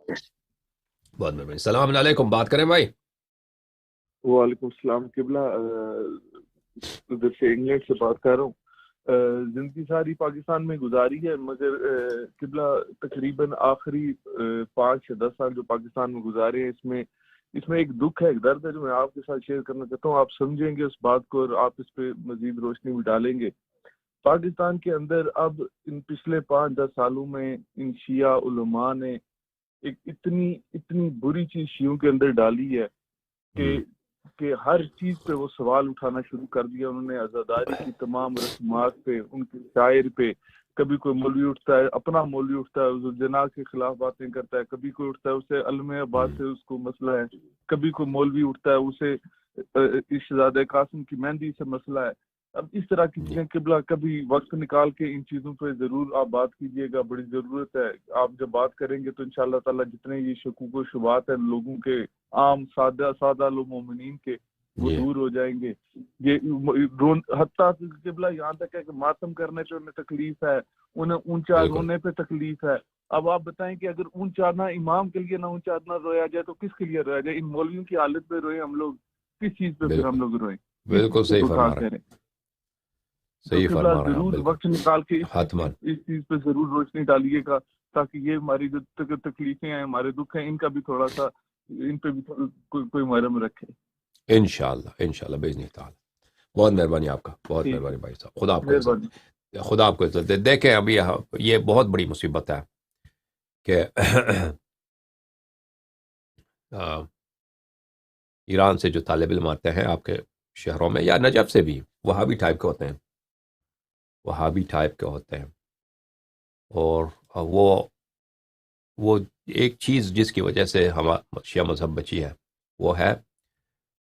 बहुत मेहरबानी। सलाम अलैकुम, बात करें भाई। वालेकुम सलाम किबला। उधर से इंग्लैंड से बात कर रहा हूँ। जिंदगी सारी पाकिस्तान में गुजारी है, मगर किबला तकरीबन आखिरी 5 या 10 साल जो पाकिस्तान में गुजारे हैं, इसमें इसमें एक दुख है, एक दर्द है जो मैं आपके साथ शेयर करना चाहता हूँ। आप समझेंगे उस बात को और आप इस पे मजीद रोशनी भी डालेंगे। पाकिस्तान के अंदर अब इन पिछले 5-10 सालों में इन शिया उलमा ने एक इतनी इतनी बुरी चीज शियों के अंदर डाली है कि हम्म, हर चीज पे वो सवाल उठाना शुरू कर दिया उन्होंने। आज़ादारी की तमाम रस्मात पे, उनके शायर पे। कभी कोई मौलवी उठता है, अपना मौलवी उठता है जो जना के खिलाफ बातें करता है, कभी कोई उठता है उसे अलमे अब्बास हम्म, से उसको मसला है, कभी कोई मौलवी उठता है उसे इशराद कासिम की मेहंदी से मसला है। अब इस तरह की जी, चीजें किबला कभी वक्त निकाल के इन चीजों पे जरूर आप बात कीजिएगा, बड़ी जरूरत है। आप जब बात करेंगे तो इंशाअल्लाह ताला जितने ये शकूक व शुबात है लोगों के, आम सादा सादा लोग मोमिनीन के, वो जी, दूर हो जाएंगे। ये रोन हत्ता किबला यहाँ तक है कि मातम करने पे उन्हें तकलीफ है, उन्हें ऊंचा बिल्कुल, रोने पे तकलीफ है। अब आप बताएं कि अगर ऊंचा ना इमाम के लिए ना ऊंचा ना रोया जाए तो किसके लिए रोया जाए? इन मौलवियों की हालत पे रोए हम लोग, किस चीज पे फिर हम बिल्कुल, लोग रोए, किस बिल्कुल चीज सही को उठा फरमा रहे के हैं। रहे? तो सही किबला फरमा रहे हैं आप, जरूर बिल्कुल। वक्त निकाल के हाथमान। इस चीज पे जरूर रोशनी डालिएगा, ताकि ये हमारी जो तकलीफें हैं, हमारे दुख हैं, इनका भी थोड़ा सा, इन पे भी कोई मरहम रखे। इंशाल्लाह इंशाल्लाह बेजनी ताला। बहुत मेहरबानी आपका, बहुत ठीक है, मेहरबानी भाई साहब, खुदा आपको इज्जत मेहरबानी। दे, खुदा आपको इज्जत दे। देखें अभी ये बहुत बड़ी मुसीबत है कि अ, ईरान से जो तालिब इल्म आते हैं आपके शहरों में, या नजब से भी, वहाबी टाइप के होते हैं, वहाबी टाइप के होते हैं। और वो एक चीज़ जिसकी वजह से हम शिया मज़हब बची है, वो है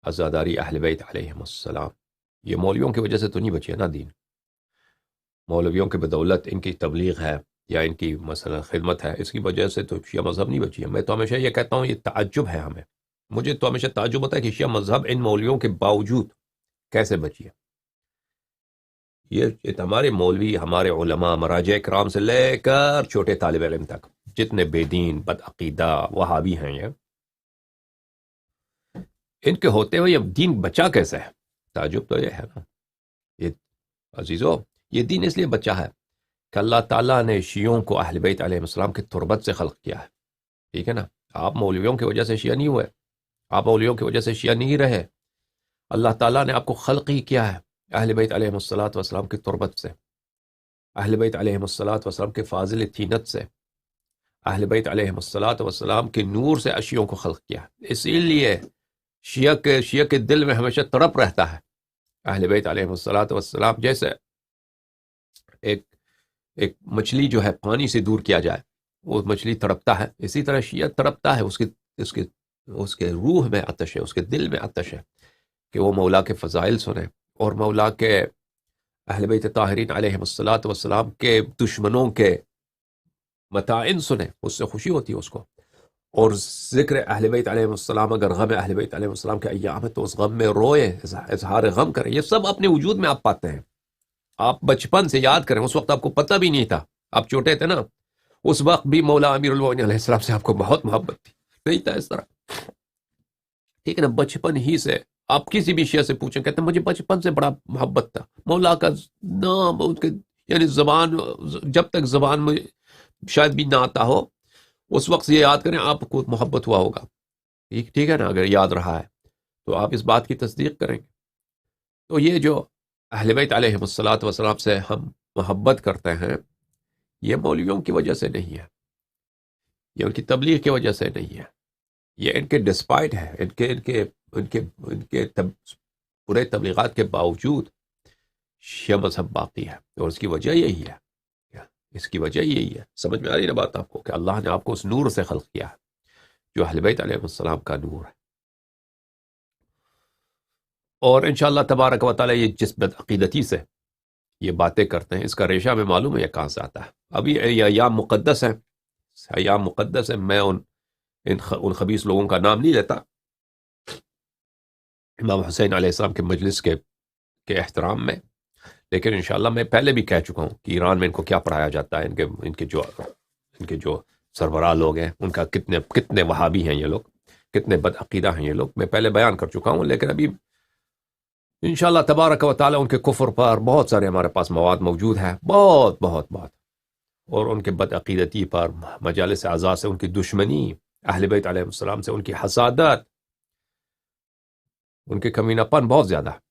अज़ादारी अहल बैत अलैहिमुस्सलाम। ये मौलवियों की वजह से तो नहीं बची है ना दीन। मौलवियों की बदौलत इनकी तबलीग है या इनकी मसलन खिदमत है, इसकी वजह से तो शिया मज़हब नहीं बची है। मैं तो हमेशा ये कहता हूँ, ये ताज्जुब है हमें। मुझे तो हमेशा ताज्जुब होता है कि शिया मज़हब इन मौलवियों के बावजूद कैसे बची है। ये हमारे मौलवी, हमारे उलमा, मराजे कराम से लेकर छोटे तालिब इल्म तक, जितने बेदीन बदअकीदा वहाबी हैं, ये इनके होते हुए ये दीन बचा कैसे है? ताजुब तो ये है ना। ये अजीजों, ये दीन इसलिए बचा है कि अल्लाह ताला ने शियों को अहल बैत अलैहिस्सलाम की तुरबत से खल्क किया है। ठीक है ना। आप मौलवियों की वजह से शिया नहीं हुए, आप मौलवियों की वजह से शिया नहीं रहे। अल्लाह ताला ने आपको खल्क ही किया है अहल बैत अलैहिस्सलाम की तुरबत से, अहल बैत अलैहिस्सलाम के फाजिल तीनत से, अहल बैत अलैहिस्सलाम के नूर से अशियों को खल्क किया है। इसीलिए शिया के दिल में हमेशा तड़प रहता है अहल बैत अलैहिस्सलाम। जैसे एक एक मछली जो है पानी से दूर किया जाए, वो मछली तड़पता है, इसी तरह शिया तड़पता है। उसके उसके उसके रूह में आतश है, उसके दिल में आतश है कि वो मौला के फ़ज़ाइल सुने और मौला के अहल बैत ताहिरीन अलैहिस्सलाम के दुश्मनों के मताइन सुने, उससे खुशी होती है उसको। और ज़िक्र अहल बैत अलैहिस्सलाम, अगर गम अहल बैत अलैहिस्सलाम के अय्याम है तो उस गम में रोए, इजहार गम करें। ये सब अपने वजूद में आप पाते हैं। आप बचपन से याद करें, उस वक्त आपको पता भी नहीं था, आप छोटे थे ना, उस वक्त भी मौला अमीरुल मोमिनीन अलैहिस्सलाम से आपको बहुत मोहब्बत थी। नहीं था इस तरह, ठीक है ना। बचपन ही से आप किसी भी शिया से पूछें, कहते हैं मुझे बचपन से बड़ा मोहब्बत था मौला का नाम, उसके यानी जबान, जब तक जबान में शायद भी ना आता हो, उस वक्त से ये याद करें आपको मोहब्बत हुआ होगा। ठीक ठीक है ना। अगर याद रहा है तो आप इस बात की तस्दीक करेंगे। तो ये जो अहले बैत अलैहिस्सलात वसलाम से हम मोहब्बत करते हैं, ये मौलवियों की वजह से नहीं है, ये उनकी तबलीग की वजह से नहीं है, ये इनके डिस्पाइट है, इनके इनके इनके इनके पूरे तबलीगात के बावजूद शिया मजहब बाकी है। और उसकी वजह यही है, क्या इसकी वजह यही है? समझ में आ रही है ना बात आपको, कि अल्लाह ने आपको उस नूर से खल्क किया है जो अहले बैत अलैहिस्सलाम का नूर है। और इंशाअल्लाह तबारक व तआला ये जिस बदअकीदती से ये बातें करते हैं, इसका रेशा हमें मालूम है ये कहाँ से आता है। अभी ये अय्याम मुक़द्दस है, अय्याम मुक़द्दस है। मैं उन खबीस लोगों का नाम नहीं लेता, इमाम हुसैन अलैहिस्सलाम के मजलिस के एहतराम में। लेकिन इंशाअल्लाह मैं पहले भी कह चुका हूँ कि ईरान में इनको क्या पढ़ाया जाता है, इनके इनके जो سربراہ لوگ ہیں، ان کا کتنے وہابی ہیں یہ لوگ، کتنے بد عقیدہ ہیں یہ لوگ، میں پہلے بیان کر چکا ہوں، لیکن ابھی انشاءاللہ تبارک و تعالی ان کے کفر پر بہت سارے ہمارے پاس مواد موجود ہے، بہت بہت بہت، اور ان کے بد عقیدتی پر، مجالس اعزاء سے ان کی دشمنی، اہل بیت علیہ السلام سے ان کی حسادت، ان کے کمینہ پن بہت زیادہ ہے۔